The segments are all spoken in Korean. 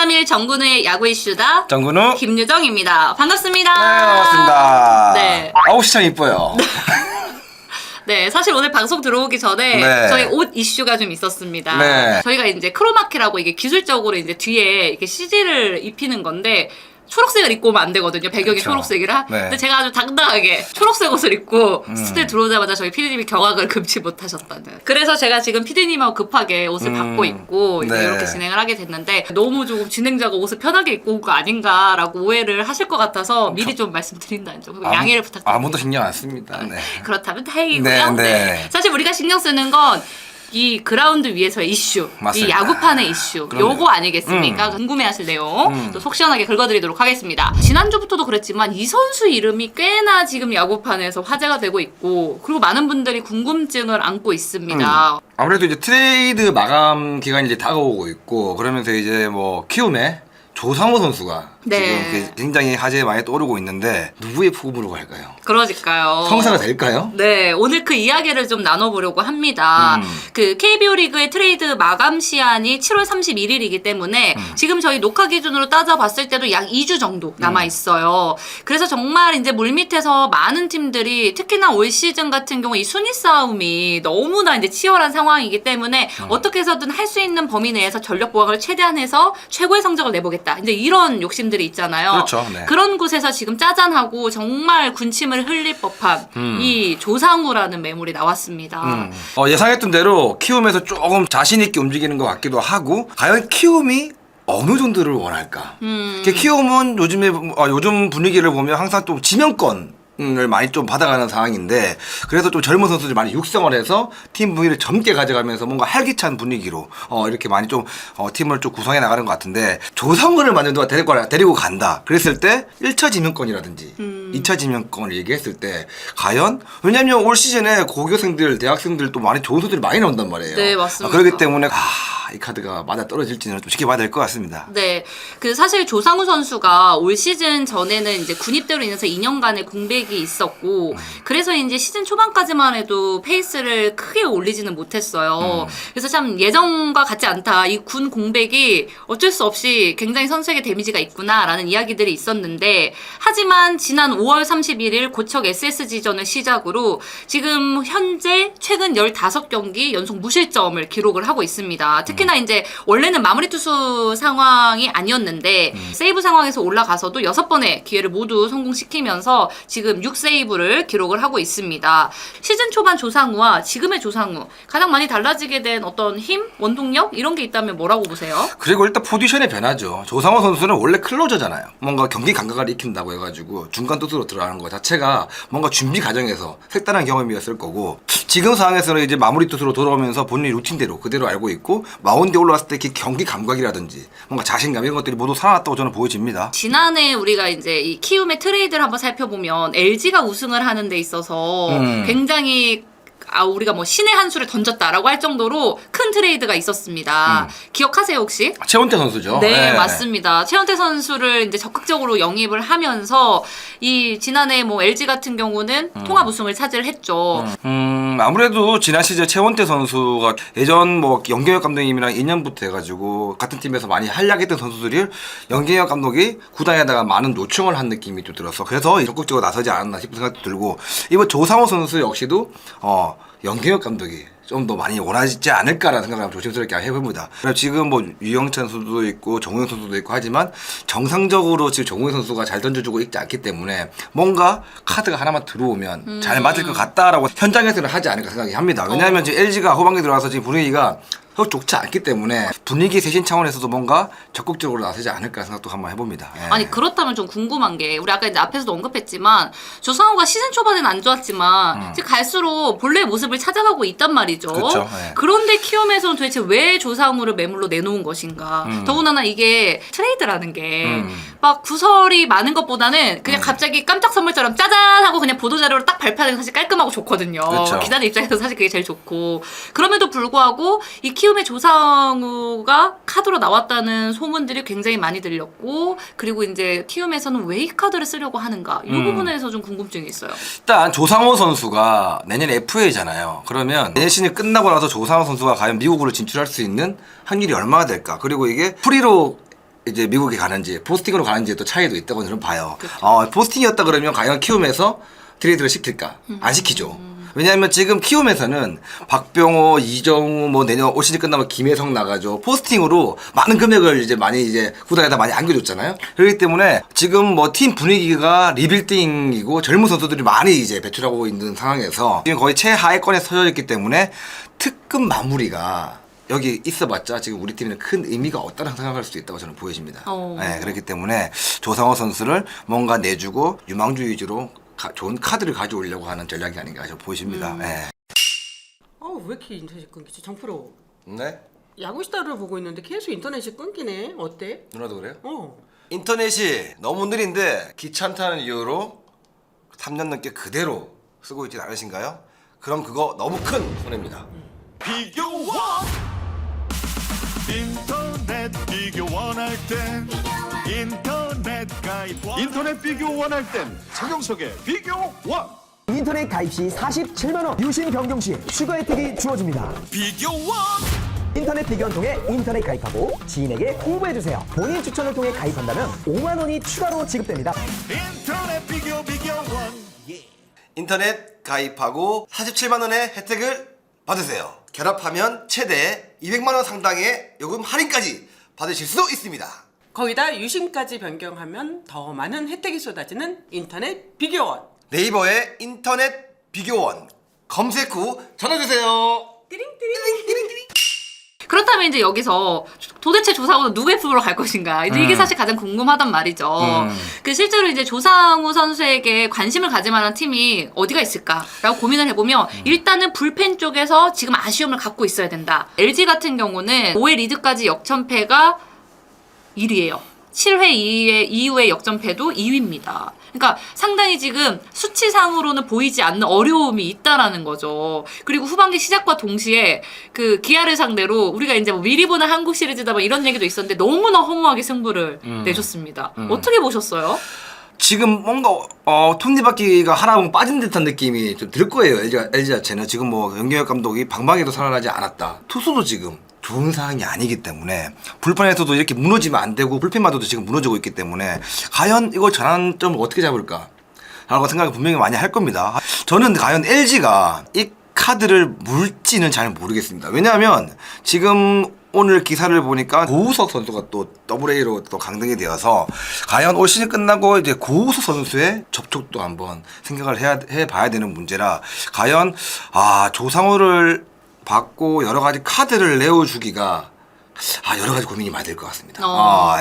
2-3일 정근우의 야구 이슈다. 정근우 김유정입니다. 반갑습니다. 네, 반갑습니다. 네. 아우 시참 이뻐요. 네, 사실 오늘 방송 들어오기 전에 네. 저희 옷 이슈가 좀 있었습니다. 네. 저희가 이제 크로마키라고 이게 기술적으로 이제 뒤에 이렇게 CG를 입히는 건데 초록색을 입고 오면 안 되거든요. 배경이 그쵸. 초록색이라. 네. 근데 제가 아주 당당하게 초록색 옷을 입고 스튜디오에 들어오자마자 저희 PD님이 경악을 금치 못하셨다는. 그래서 제가 지금 PD님하고 급하게 옷을 받고 있고 이제 네. 이렇게 진행을 하게 됐는데 너무 조금 진행자가 옷을 편하게 입고 온 거 아닌가라고 오해를 하실 것 같아서 미리 좀 말씀드린다는 점 양해를 부탁드립니다. 아무도 신경 안 씁니다. 네. 그렇다면 다행이고요. 네, 네. 사실 우리가 신경 쓰는 건 이 그라운드 위에서의 이슈, 맞습니다. 이 야구판의 이슈, 그럼요. 요거 아니겠습니까? 궁금해하실 내용 또 속 시원하게 긁어드리도록 하겠습니다. 지난주부터도 그랬지만 이 선수 이름이 꽤나 지금 야구판에서 화제가 되고 있고 그리고 많은 분들이 궁금증을 안고 있습니다. 아무래도 이제 트레이드 마감 기간이 이제 다가오고 있고 그러면서 이제 뭐 키움의 조상우 선수가 네. 지금 굉장히 화제에 많이 떠오르고 있는데 누구의 부름으로 갈까요? 그러니까요. 성사가 될까요? 네, 오늘 그 이야기를 좀 나눠보려고 합니다. 그 KBO 리그의 트레이드 마감 시한이 7월 31일이기 때문에 지금 저희 녹화 기준으로 따져봤을 때도 약 2주 정도 남아있어요. 그래서 정말 이제 물밑에서 많은 팀들이 특히나 올 시즌 같은 경우 이 순위 싸움이 너무나 이제 치열한 상황이기 때문에 어떻게 해서든 할 수 있는 범위 내에서 전력 보강을 최대한 해서 최고의 성적을 내보겠다. 이제 이런 욕심들이 있잖아요. 그렇죠. 네. 그런 곳에서 지금 짜잔하고 정말 군침을 흘릴 법한 이 조상우라는 매물이 나왔습니다. 예상했던 대로 키움에서 조금 자신 있게 움직이는 것 같기도 하고 과연 키움이 어느 정도를 원할까? 키움은 요즘 분위기를 보면 항상 좀 지명권 을 많이 좀 받아가는 상황인데 그래서 좀 젊은 선수들이 많이 육성을 해서 팀 분위기를 젊게 가져가면서 뭔가 활기찬 분위기로 이렇게 많이 좀 팀을 좀 구성해 나가는 것 같은데 조성근을 만약 누가 데리고 간다 그랬을 때 1차 지명권이라든지 2차 지명권을 얘기했을 때 과연 왜냐면 올 시즌에 고교생들 대학생들 또 많이 좋은 선수들이 많이 나온단 말이에요. 네, 맞습니다. 그렇기 때문에 이 카드가 맞아 떨어질지는 좀 지켜봐야 될 것 같습니다. 네, 그 사실 조상우 선수가 올 시즌 전에는 이제 군입대로 인해서 2년간의 공백이 있었고 그래서 이제 시즌 초반까지만 해도 페이스를 크게 올리지는 못했어요. 그래서 참 예전과 같지 않다. 이 군 공백이 어쩔 수 없이 굉장히 선수에게 데미지가 있구나라는 이야기들이 있었는데 하지만 지난 5월 31일 고척 SSG전을 시작으로 지금 현재 최근 15경기 연속 무실점을 기록을 하고 있습니다. 특히나 이제 원래는 마무리 투수 상황이 아니었는데 세이브 상황에서 올라가서도 6번의 기회를 모두 성공시키면서 지금 6세이브를 기록을 하고 있습니다. 시즌 초반 조상우와 지금의 조상우 가장 많이 달라지게 된 어떤 힘, 원동력 이런 게 있다면 뭐라고 보세요? 그리고 일단 포지션의 변화죠. 조상우 선수는 원래 클로저잖아요. 뭔가 경기 감각을 익힌다고 해가지고 중간 투수로 들어가는 것 자체가 뭔가 준비 과정에서 색다른 경험이었을 거고 지금 상황에서는 이제 마무리 투수로 돌아오면서 본인의 루틴대로 그대로 알고 있고 마운드에 올라왔을 때 경기 감각이라든지 뭔가 자신감 이런 것들이 모두 살아났다고 저는 보여집니다. 지난해 우리가 이제 이 키움의 트레이드를 한번 살펴보면 LG가 우승을 하는 데 있어서 굉장히 우리가 뭐 신의 한 수를 던졌다라고 할 정도로 큰 트레이드가 있었습니다. 기억하세요 혹시? 최원태 선수죠. 네, 맞습니다. 최원태 선수를 이제 적극적으로 영입을 하면서 이 지난해 뭐 LG 같은 경우는 통합 우승을 차지했죠. 아무래도 지난 시즌 최원태 선수가 예전 뭐 연경혁 감독님이랑 인연부터 해가지고 같은 팀에서 많이 활약했던 선수들이 연경혁 감독이 구단에다가 많은 요청을 한 느낌이 좀 들어서 그래서 적극적으로 나서지 않았나 싶은 생각도 들고 이번 조상우 선수 역시도 연경혁 감독이 좀 더 많이 원하지 않을까라는 생각을 조심스럽게 해봅니다. 지금 뭐 유영찬 선수도 있고 정우영 선수도 있고 하지만 정상적으로 지금 정우영 선수가 잘 던져주고 있지 않기 때문에 뭔가 카드가 하나만 들어오면 잘 맞을 것 같다라고 현장에서는 하지 않을까 생각이 합니다. 왜냐하면 지금 LG가 후반기에 들어와서 지금 분위기가 좋지 않기 때문에 분위기 쇄신 차원에서도 뭔가 적극적으로 나서지 않을까 생각도 한번 해봅니다. 예. 아니 그렇다면 좀 궁금한 게 우리 아까 이제 앞에서도 언급했지만 조상우가 시즌 초반에는 안 좋았지만 이제 갈수록 본래의 모습을 찾아가고 있단 말이죠. 그쵸, 예. 그런데 키움에서는 도대체 왜 조상우를 매물로 내놓은 것인가? 더군다나 이게 트레이드라는 게 막 구설이 많은 것보다는 그냥 갑자기 깜짝 선물처럼 짜잔 하고 그냥 보도자료로 딱 발표하는 게 사실 깔끔하고 좋거든요. 그쵸. 기자들 입장에서 사실 그게 제일 좋고 그럼에도 불구하고 이 키움의 조상우가 카드로 나왔다는 소문들이 굉장히 많이 들렸고 그리고 이제 키움에서는 왜 이 카드를 쓰려고 하는가 이 부분에서 좀 궁금증이 있어요. 일단 조상우 선수가 내년 FA잖아요. 그러면 내년 시즌이 끝나고 나서 조상우 선수가 과연 미국으로 진출할 수 있는 확률이 얼마나 될까? 그리고 이게 프리로 이제 미국에 가는지 포스팅으로 가는지 또 차이도 있다고 저는 봐요. 포스팅이었다 그러면 과연 키움에서 트레이드를 시킬까? 안 시키죠. 왜냐하면 지금 키움에서는 박병호, 이정우 뭐 내년 올 시즌 끝나면 김혜성 나가죠. 포스팅으로 많은 금액을 이제 많이 이제 구단에다 많이 안겨줬잖아요. 그렇기 때문에 지금 뭐 팀 분위기가 리빌딩이고 젊은 선수들이 많이 이제 배출하고 있는 상황에서 지금 거의 최하위권에 서져 있기 때문에 특급 마무리가 여기 있어봤자 지금 우리 팀에는 큰 의미가 없다는 생각할 수도 있다고 저는 보여집니다. 네, 그렇기 때문에 조상호 선수를 뭔가 내주고 유망주 위주로 좋은 카드를 가져오려고 하는 전략이 아닌가 저 보여집니다. 네. 왜 이렇게 인터넷이 끊기지? 정프로 네? 야구시다를 보고 있는데 계속 인터넷이 끊기네. 어때? 누나도 그래요? 어. 인터넷이 너무 느린데 귀찮다는 이유로 3년 넘게 그대로 쓰고 있진 않으신가요? 그럼 그거 너무 큰 손해입니다. 비교원 인터넷 비교 원할 땐 인터넷 가입 인터넷 비교 원할 땐 성경석의 비교원 인터넷 가입 시 47만 원, 유심 변경 시 추가 혜택이 주어집니다. 비교원 인터넷 비교원 통해 인터넷 가입하고 지인에게 홍보해주세요. 본인 추천을 통해 가입한다면 5만 원이 추가로 지급됩니다. 인터넷 비교원 인터넷 가입하고 47만 원의 혜택을 받으세요. 결합하면 최대 200만 원 상당의 요금 할인까지 받으실 수 있습니다. 거기다 유심까지 변경하면 더 많은 혜택이 쏟아지는 인터넷 비교원. 네이버에 인터넷 비교원 검색 후 전화주세요. 그렇다면 이제 여기서 도대체 조상우는 누구의 품으로 갈 것인가? 이제 이게 사실 가장 궁금하단 말이죠. 그 실제로 이제 조상우 선수에게 관심을 가질 만한 팀이 어디가 있을까라고 고민을 해보면 일단은 불펜 쪽에서 지금 아쉬움을 갖고 있어야 된다. LG 같은 경우는 5회 리드까지 역전패가 1위예요. 7회 이후의 역전패도 2위입니다. 그러니까 상당히 지금 수치상으로는 보이지 않는 어려움이 있다라는 거죠. 그리고 후반기 시작과 동시에 그 기아를 상대로 우리가 이제 뭐 미리 보는 한국 시리즈다 뭐 이런 얘기도 있었는데 너무나 허무하게 승부를 내줬습니다. 어떻게 보셨어요? 지금 뭔가 톱니바퀴가 하나 보면 빠진 듯한 느낌이 좀 들 거예요. LG 자체는 지금 뭐 연경혁 감독이 방망이도 살아나지 않았다. 투수도 지금 좋은 상황이 아니기 때문에 불펜에서도 이렇게 무너지면 안 되고 불펜마저도 지금 무너지고 있기 때문에 과연 이걸 전환점을 어떻게 잡을까? 라고 생각을 분명히 많이 할 겁니다. 저는 과연 LG가 이 카드를 물지는 잘 모르겠습니다. 왜냐하면 지금 오늘 기사를 보니까 고우석 선수가 또 WA로 또 강등이 되어서 과연 올 시즌 끝나고 이제 고우석 선수의 접촉도 한번 생각을 해봐야 되는 문제라 과연 조상우를 받고 여러 가지 카드를 내어주기가 여러 가지 고민이 많이 될 것 같습니다.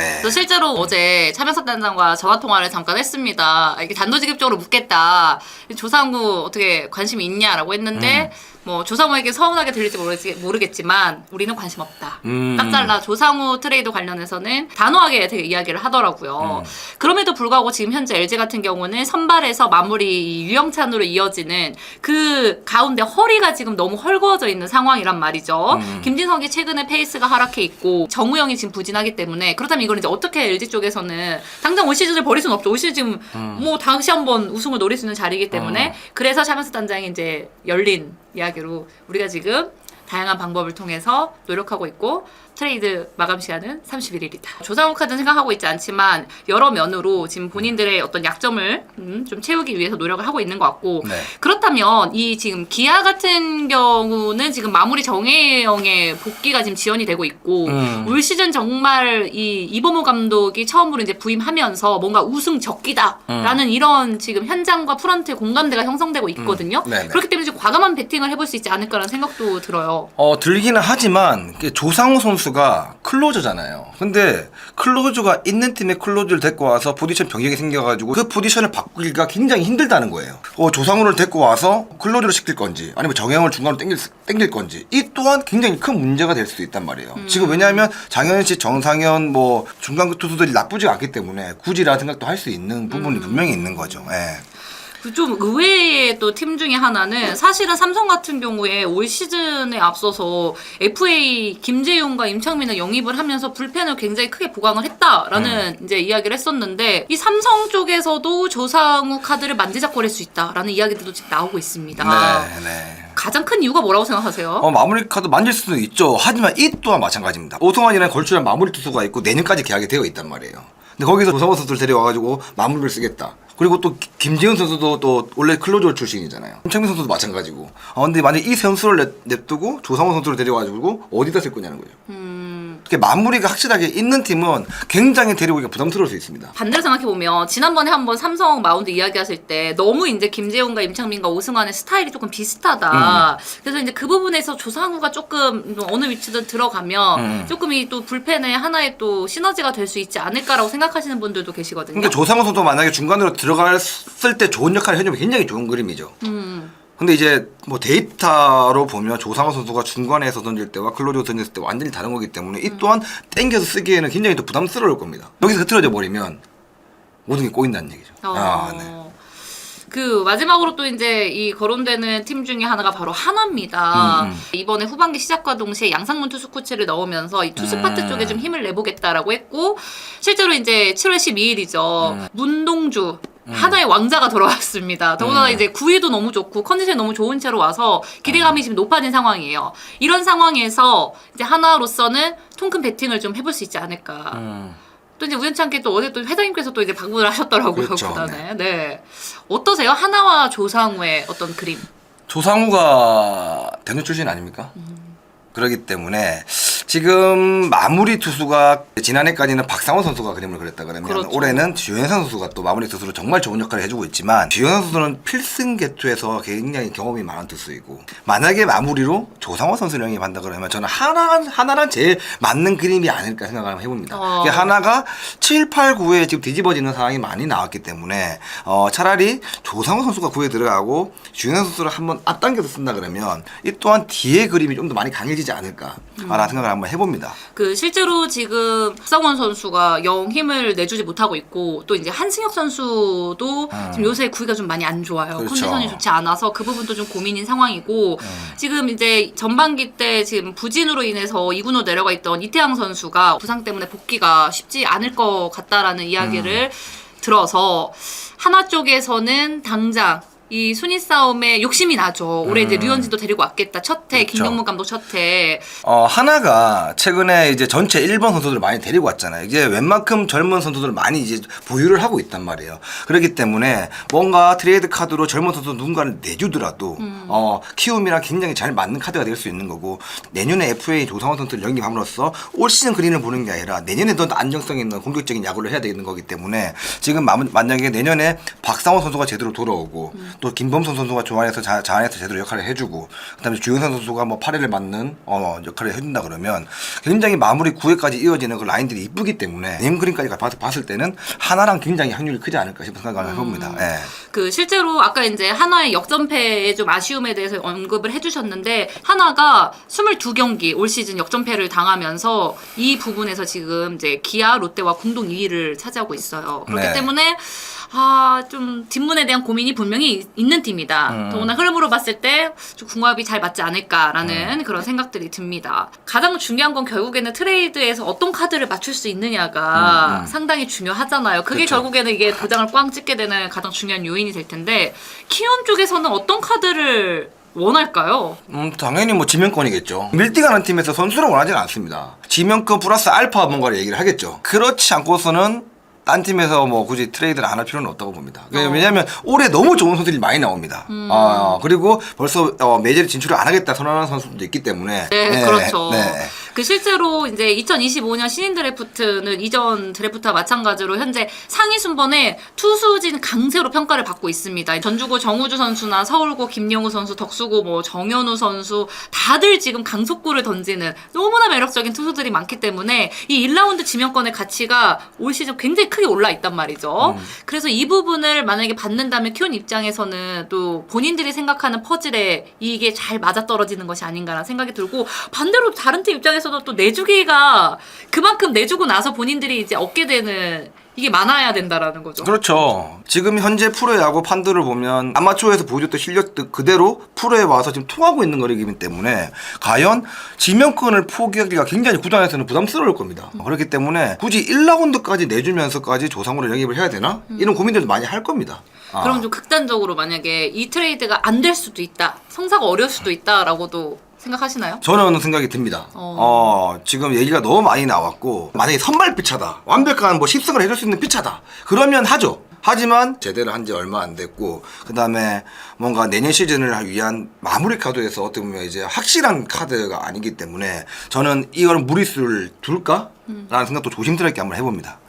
예. 또 실제로 어제 차명섭 단장과 전화 통화를 잠깐 했습니다. 이렇게 단도직입적으로 묻겠다. 조상우 어떻게 관심이 있냐라고 했는데 뭐 조상우에게 서운하게 들릴지 모르겠지만 우리는 관심 없다. 딱 잘라. 조상우 트레이드 관련해서는 단호하게 되게 이야기를 하더라고요. 그럼에도 불구하고 지금 현재 LG 같은 경우는 선발에서 마무리 유영찬으로 이어지는 그 가운데 허리가 지금 너무 헐거워져 있는 상황이란 말이죠. 김진석이 최근에 페이스가 하락해 있고 정우영이 지금 부진하기 때문에 그렇다면 이걸 이제 어떻게 LG 쪽에서는 당장 올 시즌을 버릴 수는 없죠. 올 시즌 뭐 다시 한번 우승을 노릴 수 있는 자리이기 때문에 그래서 차명수 단장이 이제 열린 이야기로 우리가 지금 다양한 방법을 통해서 노력하고 있고 트레이드 마감 시간은 31일이다. 조상우 카드는 생각하고 있지 않지만 여러 면으로 지금 본인들의 어떤 약점을 좀 채우기 위해서 노력을 하고 있는 것 같고 네. 그렇다면 이 지금 기아 같은 경우는 지금 마무리 정혜영의 복귀가 지금 지연이 되고 있고 올 시즌 정말 이 이범호 감독이 처음으로 이제 부임하면서 뭔가 우승 적기다라는 이런 지금 현장과 프런트의 공감대가 형성되고 있거든요. 그렇기 때문에 지금 과감한 배팅을 해볼 수 있지 않을까라는 생각도 들어요. 들기는 하지만 조상우 선수가 클로저잖아요. 근데 클로저가 있는 팀에 클로저를 데리고 와서 포지션 변경이 생겨가지고 그 포지션을 바꾸기가 굉장히 힘들다는 거예요. 조상우를 데리고 와서 클로저를 시킬 건지 아니면 정혜영을 중간으로 땡길 건지 이 또한 굉장히 큰 문제가 될 수도 있단 말이에요. 지금 왜냐하면 장현희 씨, 정상현 뭐 중간 투수들이 나쁘지 않기 때문에 굳이라는 생각도 할 수 있는 부분이 분명히 있는 거죠. 예. 좀 의외의 또 팀 중에 하나는 사실은 삼성 같은 경우에 올 시즌에 앞서서 FA 김재용과 임창민을 영입을 하면서 불펜을 굉장히 크게 보강을 했다라는 이제 이야기를 했었는데 이 삼성 쪽에서도 조상우 카드를 만지작거릴 수 있다라는 이야기들도 지금 나오고 있습니다. 네. 가장 큰 이유가 뭐라고 생각하세요? 마무리 카드 만질 수도 있죠. 하지만 이 또한 마찬가지입니다. 오승환이라는 걸출한 마무리 투수가 있고 내년까지 계약이 되어 있단 말이에요. 근데 거기서 조상우 선수를 데려와가지고 마무리를 쓰겠다. 그리고 또 김지현 선수도 또 원래 클로저 출신이잖아요. 임창민 선수도 마찬가지고. 근데 만약 이 선수를 냅두고 조상우 선수를 데려와가지고 어디다 쓸 거냐는 거죠. 이렇게 마무리가 확실하게 있는 팀은 굉장히 데려오기가 부담스러울 수 있습니다. 반대로 생각해보면 지난번에 한번 삼성 마운드 이야기하실 때 너무 이제 김재용과 임창민과 오승환의 스타일이 조금 비슷하다. 그래서 이제 그 부분에서 조상우가 조금 어느 위치든 들어가면 조금 이 또 불펜의 하나의 또 시너지가 될 수 있지 않을까라고 생각하시는 분들도 계시거든요. 그러니까 조상우 선수 만약에 중간으로 들어갔을 때 좋은 역할을 해주면 굉장히 좋은 그림이죠. 근데 이제 뭐 데이터로 보면 조상우 선수가 중간에서 던질 때와 클로저 던졌을 때 완전히 다른 거기 때문에 이 또한 땡겨서 쓰기에는 굉장히 더 부담스러울 겁니다. 여기서 흐트러져 버리면 모든 게 꼬인다는 얘기죠. 네. 그 마지막으로 또 이제 이 거론되는 팀 중에 하나가 바로 한화입니다. 이번에 후반기 시작과 동시에 양상문 투수 코치를 넣으면서 이 투수 파트 쪽에 좀 힘을 내보겠다라고 했고 실제로 이제 7월 12일이죠. 문동주 하나의 왕자가 돌아왔습니다. 더군다나 이제 구위도 너무 좋고 컨디션이 너무 좋은 채로 와서 기대감이 지금 높아진 상황이에요. 이런 상황에서 이제 하나로서는 통큰 배팅을 좀 해볼 수 있지 않을까. 또 이제 우연찮게 또 어제 또 회장님께서 또 이제 방문을 하셨더라고요. 그렇죠. 구단에. 네. 어떠세요? 하나와 조상우의 어떤 그림? 조상우가 대전 출신 아닙니까? 그렇기 때문에 지금 마무리 투수가 지난해까지는 박상원 선수가 그림을 그렸다 그러면 그렇죠. 올해는 주현상 선수가 또 마무리 투수로 정말 좋은 역할을 해주고 있지만 주현상 선수는 필승 개투에서 굉장히 경험이 많은 투수이고 만약에 마무리로 조상호 선수를 영입한다 그러면 저는 하나랑 제일 맞는 그림이 아닐까 생각을 해봅니다. 하나가 7, 8, 9에 지금 뒤집어지는 상황이 많이 나왔기 때문에 차라리 조상호 선수가 9에 들어가고 주현상 선수를 한번 앞당겨서 쓴다 그러면 이 또한 뒤에 그림이 좀 더 많이 강해지지 않을까라는 생각을 한번 해봅니다. 그 실제로 지금 박성원 선수가 영 힘을 내주지 못하고 있고 또 이제 한승혁 선수도 지금 요새 구위가 좀 많이 안 좋아요. 그렇죠. 컨디션이 좋지 않아서 그 부분도 좀 고민인 상황이고 지금 이제 전반기 때 지금 부진으로 인해서 2군으로 내려가 있던 이태양 선수가 부상 때문에 복귀가 쉽지 않을 것 같다라는 이야기를 들어서 하나 쪽에서는 당장 이 순위 싸움에 욕심이 나죠. 올해 이제 류현진도 데리고 왔겠다. 첫 해, 그렇죠. 김경문 감독 첫 해. 하나가 최근에 이제 전체 1번 선수들을 많이 데리고 왔잖아요. 이게 웬만큼 젊은 선수들을 많이 이제 보유를 하고 있단 말이에요. 그렇기 때문에 뭔가 트레이드 카드로 젊은 선수 누군가를 내주더라도 키움이랑 굉장히 잘 맞는 카드가 될 수 있는 거고 내년에 FA 조상원 선수를 영입함으로써 올 시즌 그림을 보는 게 아니라 내년에 더 안정성 있는 공격적인 야구를 해야 되는 거기 때문에 지금 만약에 내년에 박상원 선수가 제대로 돌아오고 또 김범선 선수가 조안에서 자안에서 제대로 역할을 해주고 그다음에 주영선 선수가 뭐 8회를 맞는 역할을 해준다 그러면 굉장히 마무리 9회까지 이어지는 그 라인들이 이쁘기 때문에 네임 그림까지 봤을 때는 하나랑 굉장히 확률이 크지 않을까 싶은 생각을 해봅니다. 예. 그 실제로 아까 이제 한화의 역전패의 좀 아쉬움에 대해서 언급을 해주셨는데 한화가 22경기 올 시즌 역전패를 당하면서 이 부분에서 지금 이제 기아, 롯데와 공동 2위를 차지하고 있어요. 그렇기 네. 때문에 좀 뒷문에 대한 고민이 분명히 있는 팀이다. 더구나 흐름으로 봤을 때 좀 궁합이 잘 맞지 않을까라는 그런 생각들이 듭니다. 가장 중요한 건 결국에는 트레이드에서 어떤 카드를 맞출 수 있느냐가 상당히 중요하잖아요. 그게 그렇죠. 결국에는 이게 도장을 꽝 찍게 되는 가장 중요한 요인이 될 텐데 키움 쪽에서는 어떤 카드를 원할까요? 당연히 뭐 지명권이겠죠. 밀딩하는 팀에서 선수를 원하지는 않습니다. 지명권 플러스 알파 뭔가를 얘기를 하겠죠. 그렇지 않고서는 딴 팀에서 뭐 굳이 트레이드를 안 할 필요는 없다고 봅니다. 왜냐하면 올해 너무 좋은 선수들이 많이 나옵니다. 그리고 벌써 메이저리 진출을 안 하겠다 선언하는 선수들도 있기 때문에. 네, 그렇죠. 네. 그 실제로 이제 2025년 신인 드래프트는 이전 드래프트와 마찬가지로 현재 상위 순번에 투수진 강세로 평가를 받고 있습니다. 전주고 정우주 선수나 서울고 김영우 선수, 덕수고 뭐 정현우 선수 다들 지금 강속구를 던지는 너무나 매력적인 투수들이 많기 때문에 이 1라운드 지명권의 가치가 올 시즌 굉장히 크게 올라 있단 말이죠. 그래서 이 부분을 만약에 받는다면 키움 입장에서는 또 본인들이 생각하는 퍼즐에 이게 잘 맞아떨어지는 것이 아닌가라는 생각이 들고 반대로 다른 팀 입장에서도 또 내주기가 그만큼 내주고 나서 본인들이 이제 얻게 되는 이게 많아야 된다라는 거죠. 그렇죠. 지금 현재 프로야구 판들을 보면 아마추어에서 보여줬던 실력 그대로 프로에 와서 지금 통하고 있는 거이기 때문에 과연 지명권을 포기하기가 굉장히 구단에서는 부담스러울 겁니다. 그렇기 때문에 굳이 1라운드까지 내주면서까지 조상우를 영입을 해야 되나? 이런 고민들도 많이 할 겁니다. 그럼 좀 극단적으로 만약에 이 트레이드가 안 될 수도 있다, 성사가 어려울 수도 있다라고도 생각하시나요? 저는 생각이 듭니다. 지금 얘기가 너무 많이 나왔고 만약에 선발 피차다, 완벽한 뭐 10승을 해줄 수 있는 피차다, 그러면 하죠. 하지만 제대로 한 지 얼마 안 됐고 그 다음에 뭔가 내년 시즌을 위한 마무리 카드에서 어떻게 보면 이제 확실한 카드가 아니기 때문에 저는 이걸 무리수를 둘까? 라는 생각도 조심스럽게 한번 해봅니다.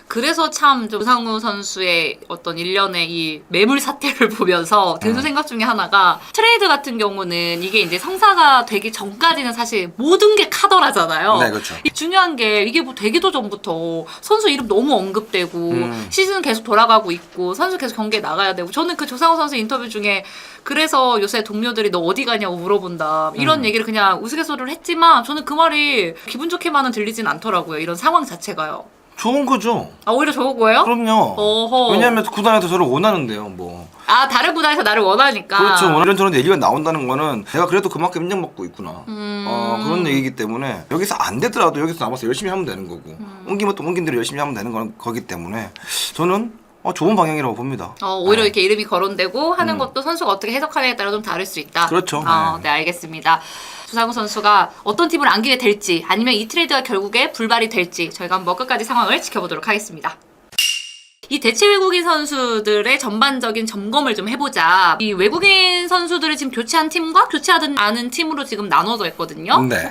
그래서 참 조상우 선수의 어떤 일련의 이 매물 사태를 보면서 드는 생각 중에 하나가, 트레이드 같은 경우는 이게 이제 성사가 되기 전까지는 사실 모든 게 카더라잖아요. 네, 그렇죠. 중요한 게 이게 뭐 되기도 전부터 선수 이름 너무 언급되고 시즌 계속 돌아가고 있고 선수 계속 경기에 나가야 되고, 저는 그 조상우 선수 인터뷰 중에 그래서 요새 동료들이 너 어디 가냐고 물어본다 이런 얘기를 그냥 우스갯소리를 했지만 저는 그 말이 기분 좋게만은 들리진 않더라고요. 이런 상황 자체가요. 좋은 거죠. 아, 오히려 좋은 거예요? 그럼요. 어허. 왜냐하면 구단에서 저를 원하는데요. 뭐. 아, 다른 구단에서 나를 원하니까. 그렇죠. 이런저런 얘기가 나온다는 거는 내가 그래도 그만큼 인정받고 있구나. 그런 얘기이기 때문에 여기서 안 되더라도 여기서 남아서 열심히 하면 되는 거고 옮기면 또 옮긴 대로 열심히 하면 되는 거기 때문에 저는 좋은 방향이라고 봅니다. 오히려 이렇게 이름이 거론되고 하는 것도 선수가 어떻게 해석하느냐에 따라 좀 다를 수 있다. 그렇죠. 네, 알겠습니다. 조상우 선수가 어떤 팀을 안기게 될지, 아니면 이 트레이드가 결국에 불발이 될지 저희가 한번 끝까지 상황을 지켜보도록 하겠습니다. 이 대체 외국인 선수들의 전반적인 점검을 좀 해보자. 이 외국인 선수들을 지금 교체한 팀과 교체하지 않은 팀으로 지금 나눠져 있거든요. 네.